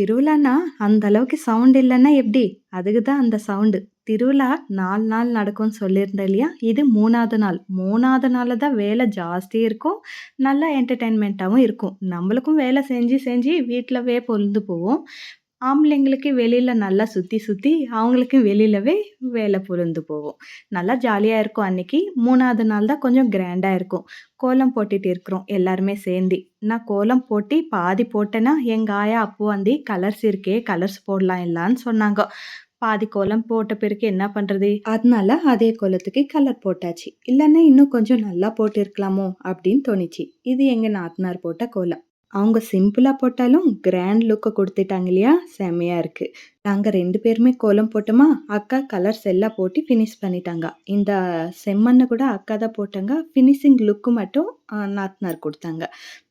திருவிழான்னா, அந்த அளவுக்கு சவுண்ட் இல்லன்னா எப்படி? அதுக்கு தான் அந்த சவுண்டு. திருவிழா 4 நாள் நடக்கும்னு சொல்லியிருந்தேன் இல்லையா? இது 3வது நாள். 3வது நாள்ல தான் வேலை ஜாஸ்தி இருக்கும். நல்லா என்டர்டெயின்மெண்ட்டாவும் இருக்கும். நம்மளுக்கும் வேலை செஞ்சு செஞ்சு வீட்லவே பொழுது போவும். ஆம்பளைங்களுக்கு வெளியில நல்லா சுத்தி சுத்தி, அவங்களுக்கு வெளியிலவே வேலை பொழுது போகும். நல்லா ஜாலியா இருக்கும் அன்னைக்கு. 3வது நாள் தான் கொஞ்சம் கிராண்டா இருக்கும். கோலம் போட்டுட்டு இருக்கிறோம் எல்லாருமே சேர்ந்து. நான் கோலம் போட்டு பாதி போட்டேன்னா, எங்க ஆயா அப்போ வந்து கலர்ஸ் இருக்கே, கலர்ஸ் போடலாம் எல்லான்னு சொன்னாங்க. பாதி கோலம் போட்ட பிறகு என்ன பண்றது? அதனால அதே கோலத்துக்கு கலர் போட்டாச்சு. இல்லன்னா இன்னும் கொஞ்சம் நல்லா போட்டிருக்கலாமோ அப்படின்னு தோணிச்சு. இது எங்க நாத்தனார் போட்ட கோலம். அவங்க சிம்பிளா போட்டாலும் கிராண்ட் லுக்க குடுத்துட்டாங்க இல்லையா? செம்மையா இருக்கு. நாங்க 2 பேருமே கோலம் போட்டோமா, அக்கா கலர்ஸ் எல்லாம் போட்டு ஃபினிஷ் பண்ணிட்டாங்க. இந்த செம்மண்ண கூட அக்கா தான் போட்டாங்க. ஃபினிஷிங் லுக் மட்டும் நாத்தனார் குடுத்தாங்க.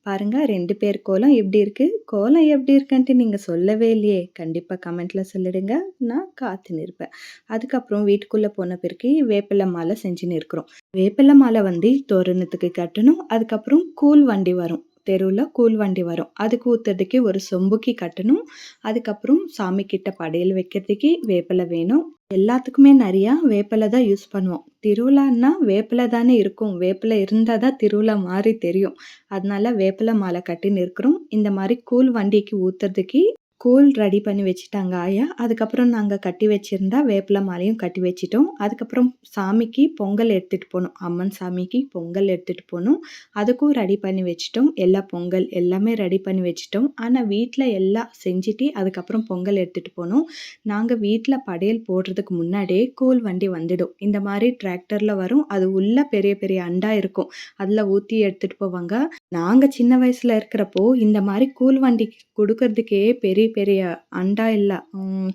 பாருங்க 2 பேர் கோலம் எப்படி இருக்கு? கோலம் எப்படி இருக்குன்ட்டு நீங்க சொல்லவே இல்லையே! கண்டிப்பா கமெண்ட்ல சொல்லிடுங்க. நான் காத்துன்னு இருப்பேன். அதுக்கப்புறம் வீட்டுக்குள்ள போன பிறகு வேப்பில மாலை செஞ்சுன்னு இருக்கிறோம். வேப்பில மாலை வந்து தோரணத்துக்கு கட்டணும். அதுக்கப்புறம் கூழ் வண்டி வரும். தெருவுல கூழ் வண்டி வரும். அதுக்கு ஊத்துறதுக்கு ஒரு சொம்புக்கு கட்டணும். அதுக்கப்புறம் சாமி கிட்ட படையல் வைக்கிறதுக்கு வேப்பில வேணும். எல்லாத்துக்குமே நெறையா வேப்பில தான் யூஸ் பண்ணுவோம். திருவிழான்னா வேப்பில தானே இருக்கும். வேப்பில இருந்தா தான் திருவிழா மாரி தெரியும். அதனால வேப்பில மாலை கட்டின்னு இருக்கிறோம். இந்த மாரி கூழ் வண்டிக்கு ஊத்துறதுக்கு கூழ் ரெடி பண்ணி வச்சுட்டாங்க ஆயா. அதுக்கப்புறம் நாங்க கட்டி வச்சிருந்தா வேப்பில மாலையும் கட்டி வச்சுட்டோம். அதுக்கப்புறம் சாமிக்கு பொங்கல் எடுத்துட்டு போனோம். அம்மன் சாமிக்கு பொங்கல் எடுத்துட்டு போனோம். அதுக்கும் ரெடி பண்ணி வச்சுட்டோம். எல்லா பொங்கல் எல்லாமே ரெடி பண்ணி வச்சுட்டோம். ஆனா வீட்ல எல்லாம் செஞ்சுட்டு அதுக்கப்புறம் பொங்கல் எடுத்துட்டு போனோம். நாங்க வீட்ல படையல் போடுறதுக்கு முன்னாடியே கூழ் வண்டி வந்துடும். இந்த மாரி டிராக்டர்ல வரும். அது உள்ள பெரிய பெரிய அண்டா இருக்கும். அதுல ஊத்தி எடுத்துட்டு போவாங்க. நாங்க சின்ன வயசுல இருக்கிறப்போ இந்த மாரி கூழ் வண்டிக்கு குடுக்கறதுக்கே பெரிய பெரிய அண்டா இல்ல.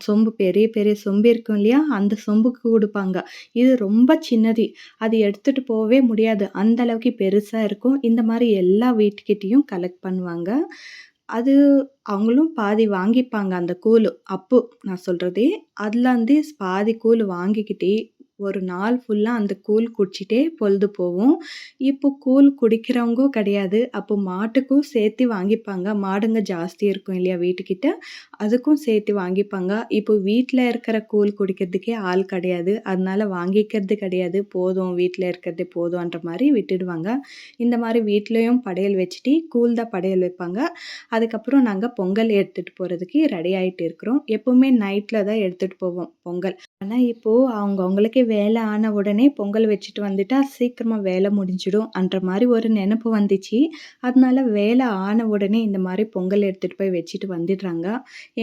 சொம்பு பெரிய பெரிய சொம்பு இருக்கும் இல்லையா? அந்த சொம்புக்கு குடுப்பாங்க. இது ரொம்ப சின்னது. அது எடுத்துட்டு போவே முடியாது. அந்த அளவுக்கு பெருசா இருக்கும். இந்த மாரி எல்லா வீட்டுக்கிட்டயும் கலெக்ட் பண்ணுவாங்க. அது அவங்களும் பாதி வாங்கிப்பாங்க அந்த கூழு. அப்போ நான் சொல்றதே. அதுல வந்து பாதி கூழ் வாங்கிக்கிட்டு ஒரு நாள் ஃபுல்லா அந்த கூழ் குடிச்சிட்டே பொழுது போவும். இப்போ கூழ் குடிக்கிறவங்க கிடையாது. அப்போ மாட்டுக்கும் சேர்த்து வாங்கிப்பாங்க. மாடுங்க ஜாஸ்தி இருக்கும் இல்லையா வீட்டுக்கிட்ட. அதுக்கும் சேர்த்து வாங்கிப்பாங்க. இப்போ வீட்ல இருக்கிற கூழ் குடிக்கிறதுக்கே ஆள் கிடையாது. அதனால வாங்கிக்கிறது கிடையாது. போதும் வீட்ல இருக்கிறது போதும்ன்ற மாரி விட்டுடுவாங்க. இந்த மாரி வீட்லயும் படையல் வச்சுட்டு கூழ் தான் படையல் வைப்பாங்க. அதுக்கப்புறம் நாங்க பொங்கல் எடுத்துட்டு போறதுக்கு ரெடி ஆயிட்டு இருக்கிறோம். எப்பவுமே நைட்ல தான் எடுத்துட்டு போவோம் பொங்கல். ஆனா இப்போ அவங்கவங்களுக்கு வேலை ஆன உடனே பொங்கல் வச்சுட்டு வந்துட்டா சீக்கிரமா வேலை முடிஞ்சிடும்ன்ற மாரி ஒரு நெனப்பு வந்துச்சு. அதனால வேலை ஆன உடனே இந்த மாரி பொங்கல் எடுத்துட்டு போய் வச்சுட்டு வந்துடுறாங்க.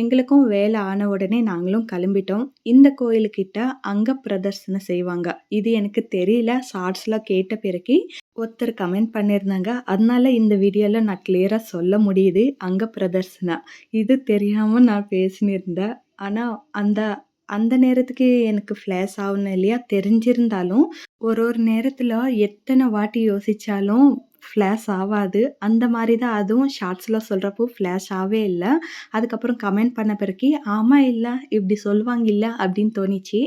எங்களுக்கும் வேலை ஆன உடனே நாங்களும் கிளம்பிட்டோம். இந்த கோயிலுக்கிட்ட அங்க பிரதர்சனம் செய்வாங்க. இது எனக்கு தெரியல. ஷார்ட்ஸ்ல கேட்ட பிறகு ஒருத்தர் கமெண்ட் பண்ணியிருந்தாங்க. அதனால இந்த வீடியோல நான் கிளியரா சொல்ல முடியுது. அங்க பிரதர்சனா. இது தெரியாம நான் பேசினிருந்தேன். ஆனா அந்த அந்த நேரத்துக்கு எனக்கு ஃப்ளாஷ் ஆகணும் இல்லையா? தெரிஞ்சிருந்தாலும் ஒரு ஒரு நேரத்துல எத்தன வாட்டி யோசிச்சாலும் ஃப்ளாஷ் ஆவாது. அந்த மாரி தான் அதுவும் ஷார்ட்ஸ்ல சொல்றப்போ ஃப்ளாஷ் ஆவே இல்ல. அதுக்கப்புறம் கமெண்ட் பண்ண பிறகு, ஆமா இல்ல, இப்படி சொல்லுவாங்கல்ல அப்படின்னு தோணிச்சு.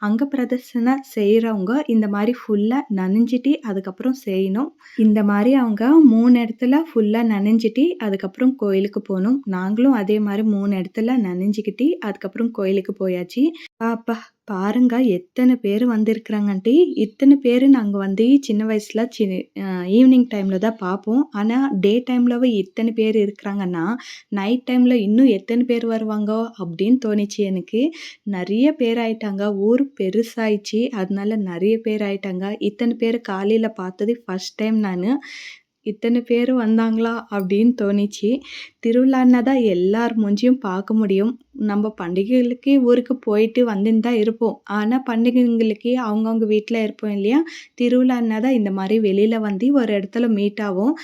அங்க பிரதர்சனம் செய்றவங்க இந்த மாரி ஃபுல்லா நனைஞ்சிட்டு அதுக்கப்புறம் செய்யணும். இந்த மாரி அவங்க 3 இடத்துல ஃபுல்லா நனைஞ்சிட்டு அதுக்கப்புறம் கோயிலுக்கு போணும். நாங்களும் அதே மாரி 3 இடத்துல நனைஞ்சுக்கிட்டு அதுக்கப்புறம் கோயிலுக்கு போயாச்சு. அப்பா! பாருங்க எத்தன பேரு வந்திருக்கிறாங்கன்ட்டு. இத்தன பேரு நாங்க வந்து சின்ன வயசுல ஈவினிங் டைம்ல தான் பார்ப்போம். ஆனா டே டைம்லவே இத்தன பேர் இருக்கிறாங்கன்னா, நைட் டைம்ல இன்னும் எத்தன பேர் வருவாங்கோ அப்படின்னு தோணிச்சு எனக்கு. நெறைய பேர் ஆயிட்டாங்க. ஊர் பெருசாயிடுச்சு. அதனால நெறைய பேர் ஆயிட்டாங்க. இத்தன பேர காலையில பார்த்தது ஃபர்ஸ்ட் டைம் நானு. இத்தன பேரு வந்தாங்களா அப்படின்னு தோணிச்சு. திருவிழான்னா தான் எல்லார் மூஞ்சியும் பார்க்க முடியும். நம்ம பண்டிகைகளுக்கு ஊருக்கு போயிட்டு வந்துன்னு தான் இருப்போம். ஆனா பண்டிகைங்களுக்கு அவங்கவங்க வீட்ல இருப்போம் இல்லையா? திருவிழான்னா தான் இந்த மாரி வெளியில வந்து ஒரு இடத்துல மீட் ஆவோம்.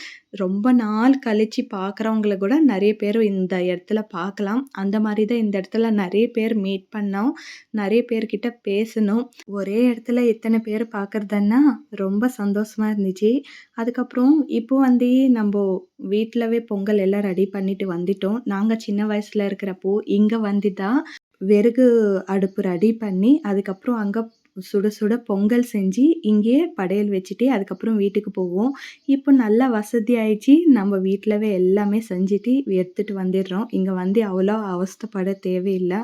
ரொம்ப நாள் கழிச்சு பார்க்குறவங்கள கூட நெறைய பேர் இந்த இடத்துல பார்க்கலாம். அந்த மாரி தான் இந்த இடத்துல நெறைய பேர் மீட் பண்ணோம். நெறைய பேர்கிட்ட பேசணும். ஒரே இடத்துல இத்தன பேர் பார்க்குறதுன்னா ரொம்ப சந்தோஷமா இருந்துச்சு. அதுக்கப்புறம் இப்போ வந்து நம்போ வீட்லவே பொங்கல் எல்லாம் ரெடி பண்ணிட்டு வந்துட்டோம். நாங்க சின்ன வயசுல இருக்கிறப்போ, இங்க வந்து தான் விறகு அடுப்பு ரெடி பண்ணி, அதுக்கப்புறம் அங்க சுட சுட பொங்கல் செஞ்சு இங்கேயே படையல் வச்சுட்டு அதுக்கப்புறம் வீட்டுக்கு போவோம். இப்போ நல்லா வசதி ஆயிடுச்சு. நம்ம வீட்லவே எல்லாமே செஞ்சுட்டு எடுத்துட்டு வந்துடுறோம். இங்க வந்து அவ்வளோ அவஸ்தைப்பட தேவையில்ல.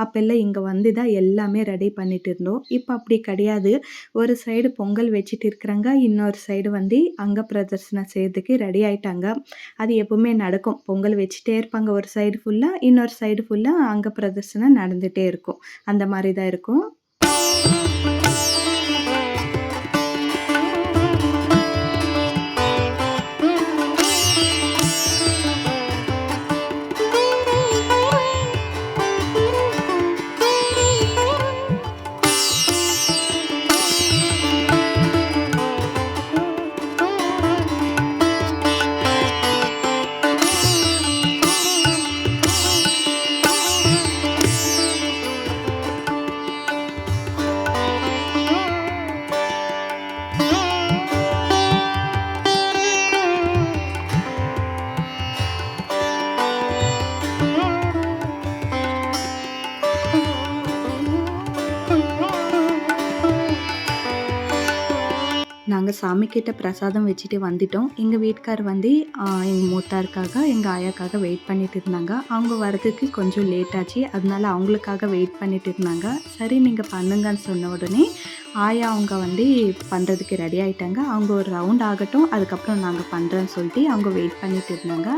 அப்பல்லாம் இங்க வந்து தான் எல்லாமே ரெடி பண்ணிட்டு இருந்தோம். இப்போ அப்படி கிடையாது. ஒரு சைடு பொங்கல் வச்சுட்டு இருக்கிறாங்க. இன்னொரு சைடு வந்து அங்க பிரதர்சனம் செய்றதுக்கு ரெடி ஆயிட்டாங்க. அது எப்பவுமே நடக்கும். பொங்கல் வச்சுட்டே இருப்பாங்க ஒரு சைடு ஃபுல்லா. இன்னொரு சைடு ஃபுல்லா அங்க பிரதர்சனம் நடந்துட்டே இருக்கும். அந்த மாரி தான் இருக்கும். நாங்க சாமிக்கிட்ட பிரசாதம் வச்சுட்டு வந்துட்டோம். எங்க வீட்டுக்கார் வந்து எங்க மூத்தாருக்காக, எங்க ஆயாக்காக வெயிட் பண்ணிட்டு இருந்தாங்க. அவங்க வரதுக்கு கொஞ்சம் லேட் ஆச்சு. அதனால அவங்களுக்காக வெயிட் பண்ணிட்டு இருந்தாங்க. சரி நீங்க பண்ணுங்கன்னு சொன்ன உடனே, ஆயா அவங்க வந்து பண்ணுறதுக்கு ரெடி ஆயிட்டாங்க. அவங்க ஒரு ரவுண்ட் ஆகட்டும், அதுக்கப்புறம் நாங்க பண்ணுறோன்னு சொல்லிட்டு அவங்க வெயிட் பண்ணிட்டு இருந்தாங்க.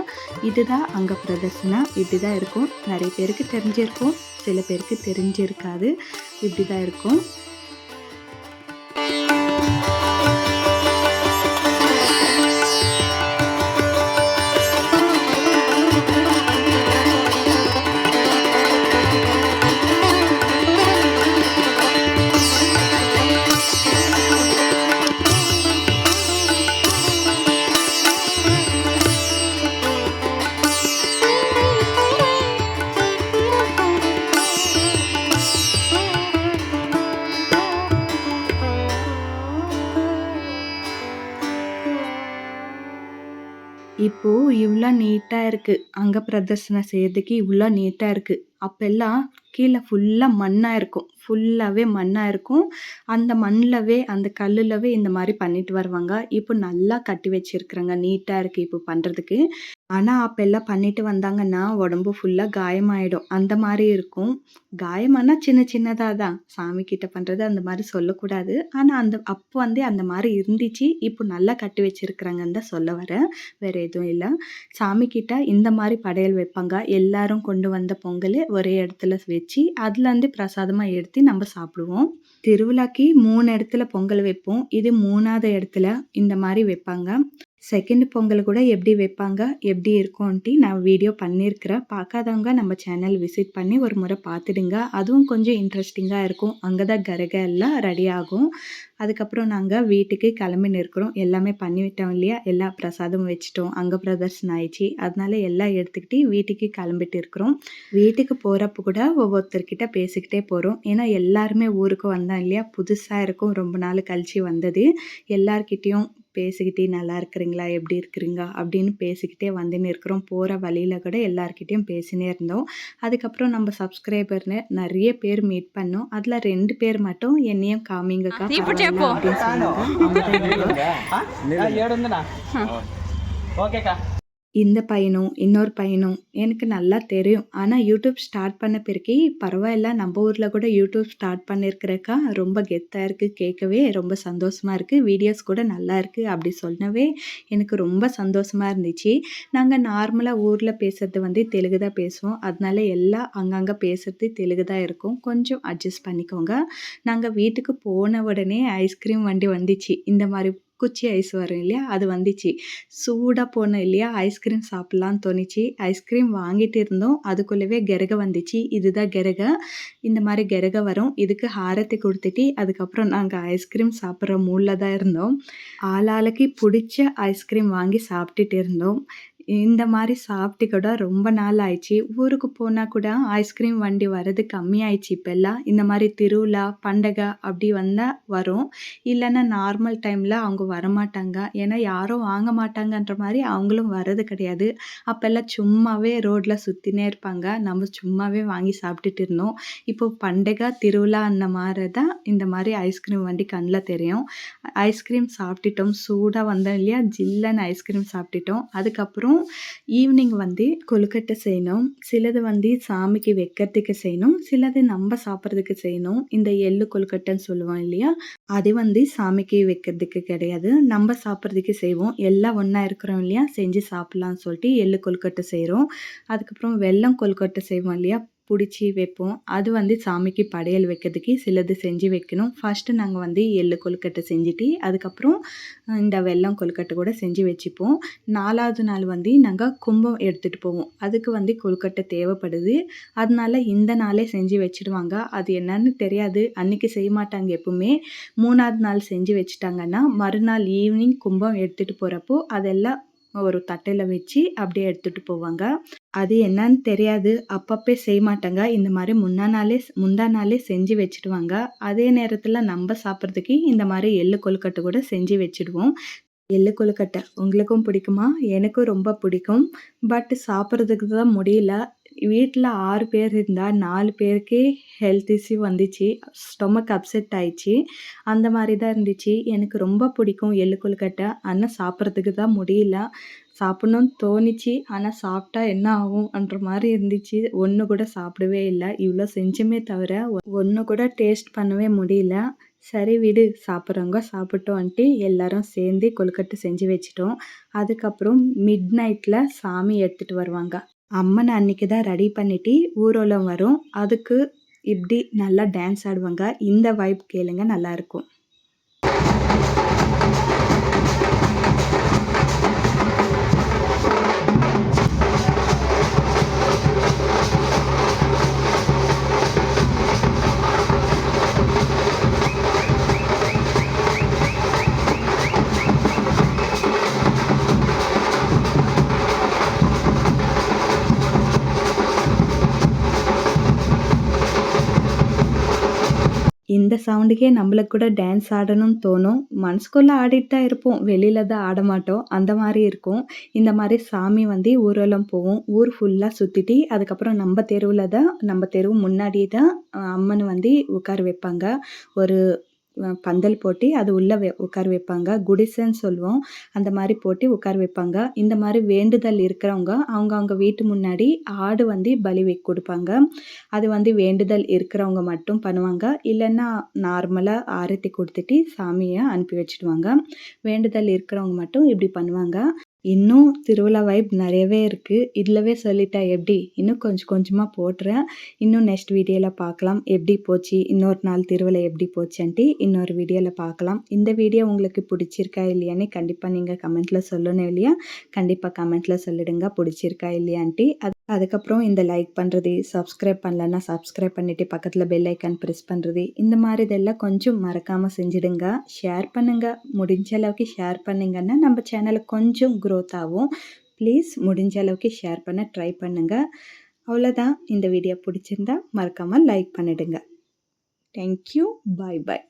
இதுதான் அங்க பிரதர்சனம். இப்படி தான் இருக்கும். நிறைய பேருக்கு தெரிஞ்சிருக்கும். சில பேருக்கு தெரிஞ்சிருக்காது. இப்படி தான் இருக்கும். இப்போ இவ்ளோ நீட்டா இருக்கு. அங்க பிரதர்சனம் செய்றதுக்கு இவ்ளோ நீட்டா இருக்கு. அப்பல்லாம் கீழ ஃபுல்லா மண்ணா இருக்கும். ஃபுல்லாவே மண்ணா இருக்கும். அந்த மண்லவே, அந்த கல்லுலவே இந்த மாரி பண்ணிட்டு வருவாங்க. இப்போ நல்லா கட்டி வச்சிருக்கிறாங்க. நீட்டா இருக்கு இப்போ பண்றதுக்கு. ஆனா, அப்பல்லாம் பண்ணிட்டு வந்தாங்கன்னா, உடம்பு ஃபுல்லா காயமாயிடும். அந்த மாரி இருக்கும். காயமானா சின்ன சின்னதா தான். சாமி கிட்ட பண்றது அந்த மாரி சொல்லக்கூடாது. ஆனா, அப்போ வந்து அந்த மாரி இருந்துச்சு. இப்போ நல்லா கட்டி வச்சிருக்கிறாங்கன்னு தான் சொல்ல வரேன். வேற எதுவும் இல்ல. சாமி கிட்ட இந்த மாரி படையல் வைப்பாங்க. எல்லாரும் கொண்டு வந்த பொங்கலு ஒரே இடத்துல வச்சு, அதுலருந்து பிரசாதமா எடுத்து நம்ம சாப்பிடுவோம். திருவிழாக்கு 3 இடத்துல பொங்கல் வைப்போம். இது 3வது இடத்துல இந்த மாரி வைப்பாங்க. செகண்ட் பொங்கல் கூட எப்படி வைப்பாங்க, எப்படி இருக்கும்ன்ட்டு நான் வீடியோ பண்ணியிருக்கிறேன். பார்க்காதவங்க நம்ம சேனல் விசிட் பண்ணி ஒரு முறை பார்த்துடுங்க. அதுவும் கொஞ்சம் இன்ட்ரெஸ்டிங்கா இருக்கும். அங்க தான் கரக எல்லாம் ரெடி ஆகும். அதுக்கப்புறம் நாங்க வீட்டுக்கு கிளம்பின்னு இருக்கிறோம். எல்லாமே பண்ணிவிட்டோம் இல்லையா? எல்லா பிரசாதமும் வச்சுட்டோம். அங்க பிரதர்சனம் ஆயிடுச்சு. அதனால எல்லாம் எடுத்துக்கிட்டு வீட்டுக்கு கிளம்பிட்டு இருக்கிறோம். வீட்டுக்கு போறப்ப கூட ஒவ்வொருத்தர்கிட்ட பேசிக்கிட்டே போறோம். ஏன்னா எல்லாருமே ஊருக்கு வந்தோம் இல்லையா? புதுசா இருக்கும். ரொம்ப நாள் கழிச்சு வந்தது. எல்லார்கிட்டயும் பேசிக்கிட்டே நல்லா இருக்கிறீங்களா? எப்படி இருக்கிறீங்க? அப்படின்னு பேசிக்கிட்டே வந்துன்னு இருக்கிறோம். போற வழியில கூட எல்லார்கிட்டயும் பேசினே இருந்தோம். அதுக்கப்புறம் நம்ம சப்ஸ்கிரைபர்ன்னு நிறைய பேர் மீட் பண்ணோம். அதுல 2 பேர் மட்டும் என்னையும் காமிங்கக்கா பரவாயில்ல அப்படின்னு சொன்னாங்க. அவங்க தான் ஓகேக்கா. இந்த பையனும், இன்னொரு பையனும் எனக்கு நல்லா தெரியும். ஆனா யூடியூப் ஸ்டார்ட் பண்ண பிறகு பரவாயில்ல நம்ம ஊர்ல கூட யூடியூப் ஸ்டார்ட் பண்ணியிருக்கிறக்கா ரொம்ப கெத்தா இருக்கு. கேட்கவே ரொம்ப சந்தோஷமா இருக்கு. வீடியோஸ் கூட நல்லா இருக்கு அப்படி சொன்னவே எனக்கு ரொம்ப சந்தோஷமா இருந்துச்சு. நாங்க நார்மலா ஊர்ல பேசுறது வந்து தெலுங்கு தான் பேசுவோம். அதனால எல்லாம் அங்கங்க பேசுறது தெலுங்கு தான் இருக்கும். கொஞ்சம் அட்ஜஸ்ட் பண்ணிக்கோங்க. நாங்க வீட்டுக்கு போன உடனே ஐஸ்கிரீம் வண்டி வந்துச்சு. இந்த மாரி குச்சி ஐஸ் வரும் இல்லையா? அது வந்துச்சு. சூடா போனோம் இல்லையா? ஐஸ்கிரீம் சாப்பிடலான்னு தோணிச்சு. ஐஸ்கிரீம் வாங்கிட்டு இருந்தோம். அதுக்குள்ளவே கெரக வந்துச்சு. இதுதான் கெரக. இந்த மாரி கெரக வரும். இதுக்கு ஹாரத்தி குடுத்துட்டு, அதுக்கப்புறம் நாங்க ஐஸ்கிரீம் சாப்பிடுற மூட்ல தான் இருந்தோம். ஆளாளுக்கு புடிச்ச ஐஸ்கிரீம் வாங்கி சாப்பிட்டுட்டு இருந்தோம். இந்த மாரி சாப்பிட்டு கூட ரொம்ப நாள் ஆயிடுச்சு. ஊருக்கு போனா கூட ஐஸ்கிரீம் வண்டி வரது கம்மியாயிடுச்சு இப்பல்லாம். இந்த மாரி திருவிழா, பண்டகை அப்படி வந்தா வரும். இல்லன்னா நார்மல் டைம்ல அவங்க வரமாட்டாங்க. ஏன்னா யாரும் வாங்க மாட்டாங்கன்ற மாரி அவங்களும் வரது கிடையாது. அப்பல்லாம் சும்மாவே ரோட்ல சுத்தினே இருப்பாங்க. நம்ம சும்மாவே வாங்கி சாப்பிட்டுட்டு இருந்தோம். இப்போ பண்டகை, திருவிழா அந்த மாரி தான் இந்த மாரி ஐஸ்கிரீம் வண்டி கண்ல தெரியும். ஐஸ்கிரீம் சாப்பிட்டுட்டோம். சூடா வந்தோம் இல்லையா? ஜில்லுன்னு ஐஸ்கிரீம் சாப்பிட்டுட்டோம். அதுக்கப்புறம் ஈவினிங் வந்து கொழுக்கட்டை செய்யணும். சிலது வந்து சாமிக்கு வைக்கிறதுக்கு செய்யணும். சிலது நம்ப சாப்பிடுறதுக்கு செய்யணும். இந்த எள்ளு கொழுக்கட்டைன்னு சொல்லுவோம் இல்லையா? அது வந்து சாமிக்கு வைக்கிறதுக்கு கிடையாது. நம்ப சாப்பிடுறதுக்கு செய்வோம். எல்லாம் ஒண்ணா இருக்கிறோம் இல்லையா? செஞ்சு சாப்பிடலாம்னு சொல்லிட்டு எள்ளு கொழுக்கட்டை செய்றோம். அதுக்கப்புறம் வெல்லம் கொழுக்கட்டை செய்வோம் இல்லையா? புடிச்சு வைப்போம். அது வந்து சாமிக்கு படையல் வைக்கிறதுக்கு சிலது செஞ்சு வைக்கணும். ஃபர்ஸ்ட்டு நாங்க வந்து எள்ளு கொழுக்கட்டை செஞ்சுட்டு, அதுக்கப்புறம் இந்த வெல்லம் கொழுக்கட்டை கூட செஞ்சு வச்சுப்போம். 4வது நாள் வந்து நாங்க கும்பம் எடுத்துட்டு போவோம். அதுக்கு வந்து கொழுக்கட்டை தேவைப்படுது. அதனால இந்த நாளே செஞ்சு வச்சுடுவாங்க. அது என்னன்னு தெரியாது. அன்னைக்கு செய்ய மாட்டாங்க எப்பவுமே. 3வது நாள் செஞ்சு வச்சுட்டாங்கன்னா, மறுநாள் ஈவினிங் கும்பம் எடுத்துட்டு போறப்போ, அதெல்லாம் ஒரு தட்டையில வச்சு அப்படியே எடுத்துட்டு போவாங்க. அது என்னன்னு தெரியாது. அப்பப்பே செய்ய மாட்டாங்க. இந்த மாரி முந்தா நாளே செஞ்சு வச்சுடுவாங்க. அதே நேரத்தில நம்ப சாப்பிடுறதுக்கு இந்த மாரி எள்ளு கொழுக்கட்டை கூட செஞ்சு வச்சுடுவோம். எள்ளு கொழுக்கட்டை உங்களுக்கும் பிடிக்குமா? எனக்கும் ரொம்ப பிடிக்கும். பட் சாப்பிடுறதுக்கு தான் முடியல. வீட்ல 6 பேர் இருந்தா 4 பேருக்கே ஹெல்த் இஷ்யூ வந்துச்சு. ஸ்டொமக் அப்செட் ஆயிடுச்சு. அந்த மாரி தான் இருந்துச்சு. எனக்கு ரொம்ப பிடிக்கும் எள்ளு கொழுக்கட்டை. ஆனா சாப்பிடுறதுக்கு தான் முடியல. சாப்பிடணும்னு தோணிச்சு. ஆனா சாப்பிட்டா என்ன ஆகும்ன்ற மாரி இருந்துச்சு. ஒண்ணு கூட சாப்பிடவே இல்ல. இவ்ளோ செஞ்சுமே தவிர, ஒண்ணு கூட டேஸ்ட் பண்ணவே முடியல. சரி விடு, சாப்பிட்றவங்க சாப்பிட்டோன்ட்டு எல்லாரும் சேர்ந்து கொழுக்கட்டை செஞ்சு வச்சுட்டோம். அதுக்கப்புறம் மிட் நைட்ல சாமி எடுத்துட்டு வருவாங்க. அம்மன அன்னைக்கு தான் ரெடி பண்ணிட்டு ஊர்வலம் வரும். அதுக்கு இப்படி நல்லா டான்ஸ் ஆடுவாங்க. இந்த வைப் கேளுங்க நல்லாயிருக்கும். இந்த சவுண்டுக்கே நம்மளுக்கு கூட டான்ஸ் ஆடணும்னு தோணும். மனசுக்குள்ள ஆடிட்டு தான் இருப்போம். வெளியில தான் ஆட மாட்டோம். அந்த மாரி இருக்கும். இந்த மாரி சாமி வந்து ஊர்வலம் போவும். ஊர் ஃபுல்லா சுத்திட்டு, அதுக்கப்புறம் நம்ம தெருவு முன்னாடியே தான் அம்மன வந்து உட்கார வைப்பாங்க. ஒரு பந்தல் போட்டு அது உள்ள உட்கார வைப்பாங்க. குடிசைன்னு சொல்லுவோம். அந்த மாரி போட்டு உட்கார வைப்பாங்க. இந்த மாரி வேண்டுதல் இருக்கிறவங்க, அவங்கவங்க வீட்டு முன்னாடி ஆடு வந்து பலி குடுப்பாங்க. அது வந்து வேண்டுதல் இருக்கிறவங்க மட்டும் பண்ணுவாங்க. இல்லன்னா நார்மலா ஆரத்தி குடுத்துட்டு சாமிய அனுப்பி வச்சுடுவாங்க. வேண்டுதல் இருக்கிறவங்க மட்டும் இப்படி பண்ணுவாங்க. இன்னும் திருவிழா வைப் நெறையவே இருக்கு. இதுலவே சொல்லிட்டா எப்படி? இன்னும் கொஞ்சம் கொஞ்சமா போடுறேன். இன்னும் நெக்ஸ்ட் வீடியோல பார்க்கலாம். எப்படி போச்சு? இன்னொரு நாள் திருவிழா எப்படி போச்சுன்ட்டு இன்னொரு வீடியோல பார்க்கலாம். இந்த வீடியோ உங்களுக்கு பிடிச்சிருக்கா இல்லையான்னு கண்டிப்பா நீங்க கமெண்ட்ல சொல்லணும் இல்லையா? கண்டிப்பா கமெண்ட்ல சொல்லிடுங்க பிடிச்சிருக்கா இல்லையான்ட்டு. அதுக்கப்புறம் இந்த லைக் பண்ணுறது, சப்ஸ்கிரைப் பண்ணலன்னா சப்ஸ்கிரைப் பண்ணிட்டு பக்கத்தில் பெல் ஐக்கான் ப்ரெஸ் பண்ணுறது, இந்த மாதிரி இதெல்லாம் கொஞ்சம் மறக்காமல் செஞ்சுடுங்க. ஷேர் பண்ணுங்க. முடிஞ்ச அளவுக்கு ஷேர் பண்ணிங்கன்னா நம்ம சேனல் கொஞ்சம் க்ரோத் ஆகும். ப்ளீஸ் முடிஞ்ச அளவுக்கு ஷேர் பண்ண ட்ரை பண்ணுங்க. அவ்வளோதான். இந்த வீடியோ பிடிச்சிருந்தா மறக்காமல் லைக் பண்ணிடுங்க. தேங்க்யூ. பாய் பாய்.